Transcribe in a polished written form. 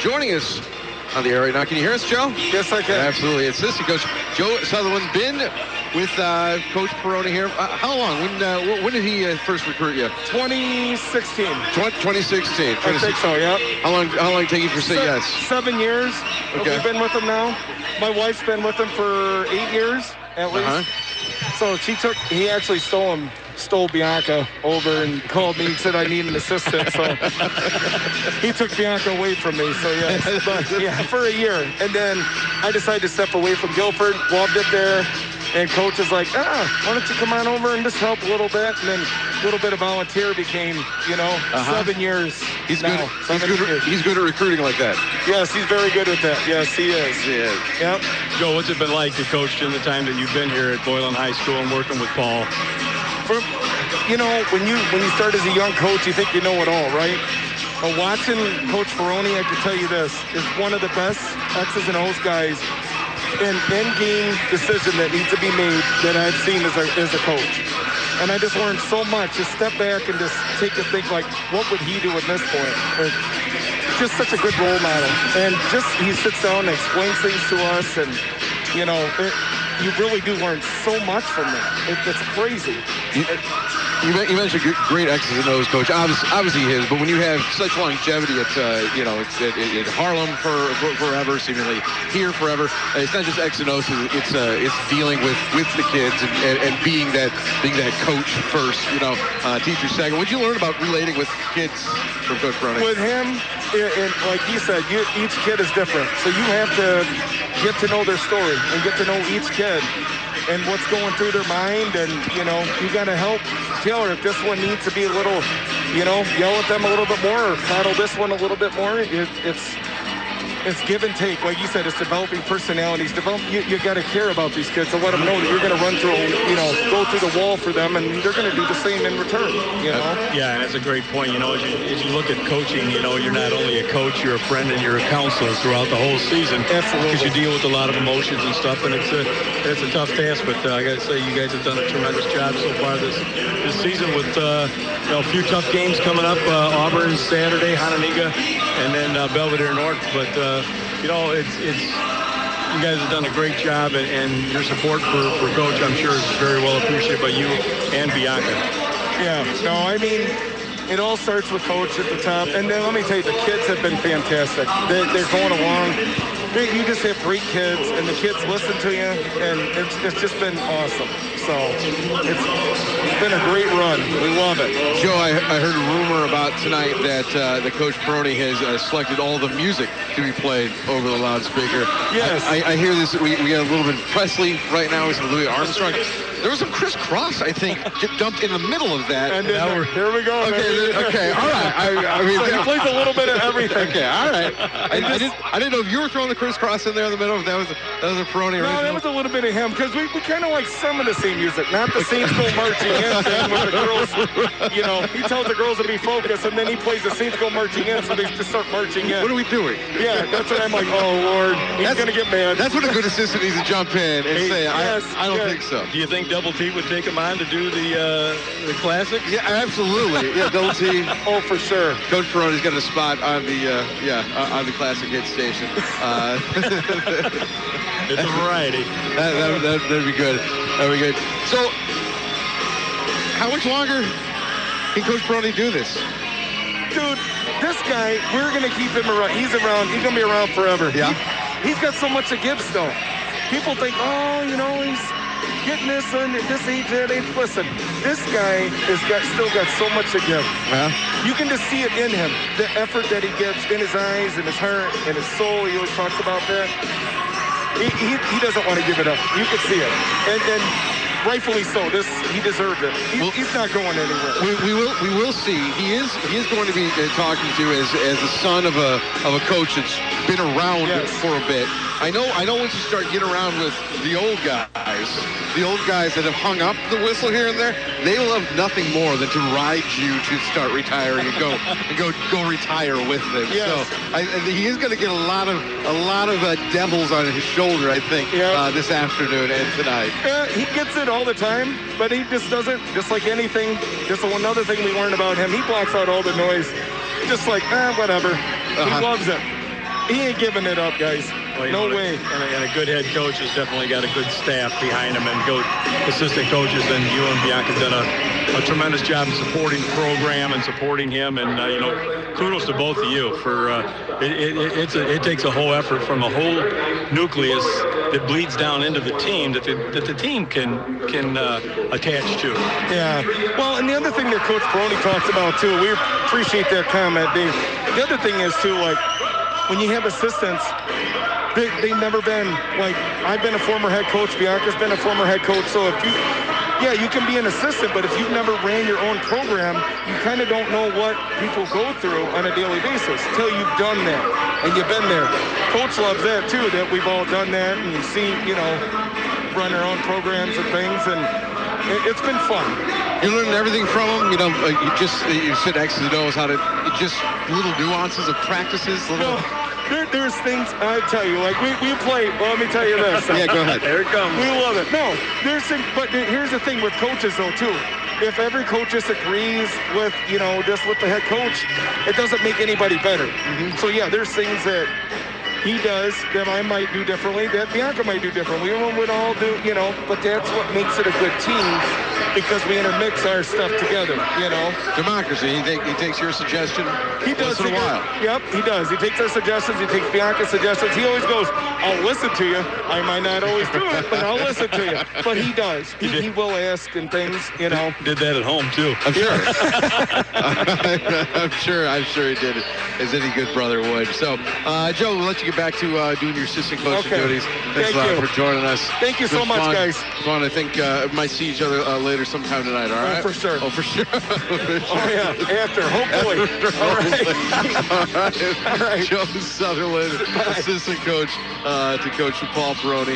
joining us on the air right now. Can you hear us, Joe? Yes, I can. Absolutely. Assistant coach Joe Sutherland, been with Coach Perrone here. How long? When did he first recruit you? 2016. 2016. I think so, yeah. How long did it take you to say yes? 7 years. Okay. We've been with him now. My wife's been with him for 8 years at least. So he actually stole Bianca over and called me and said I need an assistant. So he took Bianca away from me. So yes, but yeah, for a year. And then I decided to step away from Guilford, loved it there. And coach is like, why don't you come on over and just help a little bit? And then a little bit of volunteer became, 7 years. He's now. good. He's good at recruiting like that. Yes, he's very good at that. Yes, he is. He is. Yep. Joe, what's it been like to coach in the time that you've been here at Boylan High School and working with Paul? When you start as a young coach, you think you know it all, right? But watching Coach Perrone, I can tell you this, is one of the best X's and O's guys in game decision that needs to be made that I've seen as a coach. And I just learned so much. Just step back and just take a think like, what would he do at this point? Just such a good role model. And just he sits down and explains things to us, and you really do learn so much from that. It's crazy. You mentioned great X's and O's, Coach. Obviously his, but when you have such longevity at at Harlem forever, seemingly here forever, it's not just X and O's. It's dealing with the kids and being that coach first. Teacher second. What did you learn about relating with kids from Coach Perrone? With him, and like he said, each kid is different, so you have to get to know their story and get to know each kid and what's going through their mind, and you got to help Taylor if this one needs to be a little, yell at them a little bit more or coddle this one a little bit more. It's give and take. Like you said, it's developing personalities. You got to care about these kids to let them know that you're going to run through, go through the wall for them, and they're going to do the same in return. Yeah, and that's a great point. As you look at coaching, you're not only a coach, you're a friend and you're a counselor throughout the whole season. Absolutely. Because you deal with a lot of emotions and stuff, and it's a tough task. But I got to say, you guys have done a tremendous job so far this season with a few tough games coming up. Auburn Saturday, Hononegah, and then Belvedere North. But you guys have done a great job, and your support for Coach, I'm sure, is very well appreciated by you and Bianca. Yeah, no, I mean, it all starts with Coach at the top, and then let me tell you, the kids have been fantastic. They're going along. You just have great kids, and the kids listen to you, and it's just been awesome. So it's been a great run. We love it. Joe, I heard a rumor about tonight that Coach Perrone has selected all the music to be played over the loudspeaker. Yes. I hear this. We got a little bit of Presley right now. Some Louis Armstrong. There was some Criss Cross, I think, get dumped in the middle of that. And then here we go. Okay, all right. I mean, so he plays a little bit of everything. Okay, all right. I didn't know if you were throwing the Criss Cross in there in the middle. If that was a Perrone original. No, that was a little bit of him, because we kind of like some of the same music, not the Saints Go Marching In thing with the girls. He tells the girls to be focused, and then he plays the Saints Go Marching In, so they just start marching in. What are we doing? Yeah, that's what I'm like. Oh Lord, he's gonna get mad. That's what a good assistant needs to jump in and say. I don't think so. Do you think Double T would take him on to do the classics? Yeah, absolutely. Yeah, Double T. Oh, for sure. Coach Perrone's got a spot on the on the classic hit station. It's a variety. That'd be good. That'd be good. So, how much longer can Coach Perrone do this? Dude, this guy, we're gonna keep him around. He's gonna be around forever. Yeah. He's got so much to give still. People think, he's getting this and this age, that age. Listen, this guy still got so much to give. Yeah. You can just see it in him, the effort that he gives in his eyes, in his heart, in his soul. He always talks about that. He doesn't want to give it up. You can see it, and rightfully so. He deserved it. He's not going anywhere. We will see. He is going to be talking to as the son of a coach that's been around for a bit. I know once you start getting around with the old guys that have hung up the whistle here and there, they will have nothing more than to ride you to start retiring and go retire with them. Yes. So he is going to get a lot of devils on his shoulder, I think, this afternoon and tonight. He gets it all the time, but he just doesn't. Just like anything, just another thing we learned about him, he blocks out all the noise. Just like whatever. He loves it. he ain't giving it up, guys. Well, no way. And a good head coach has definitely got a good staff behind him, and good assistant coaches. And you and Bianca done a tremendous job of supporting the program and supporting him. And kudos to both of you for it takes a whole effort from a whole nucleus that bleeds down into the team that the team can attach to. Yeah. Well, and the other thing that Coach Perrone talks about too, we appreciate that comment, Dave. The other thing is too, like when you have assistants, they've never been like, I've been a former head coach, Bianca's been a former head coach, so if you can be an assistant, but if you've never ran your own program, you kind of don't know what people go through on a daily basis till you've done that and you've been there. Coach loves that too, that we've all done that and see, run our own programs and things, and it's been fun. You learned everything from him, you said X's and O's, how to, just little nuances of practices, little... No. There's things, I tell you, like we play, well, let me tell you this. Yeah, go ahead. There it comes. We love it. No, there's things, but here's the thing with coaches, though, too. If every coach disagrees with, just with the head coach, it doesn't make anybody better. Mm-hmm. So, yeah, there's things that he does that I might do differently, that Bianca might do differently. We would all do, but that's what makes it a good team, because we intermix our stuff together, Democracy. He takes your suggestion once in a while. Yep, he does. He takes our suggestions. He takes Bianca's suggestions. He always goes, I'll listen to you. I might not always do it, but I'll listen to you. But he does. He will ask and things, Did that at home, too. I'm sure. I'm sure he did, as any good brother would. So, Joe, we'll let you get back to doing your assistant coaching duties. Thanks a lot for joining us. Thank you so much, guys. Fun. I think might see each other later sometime tonight, all right? For sure. Oh, for sure. Oh, yeah. After, hopefully. All right. Joe Sutherland, assistant coach to Coach Paul Perrone.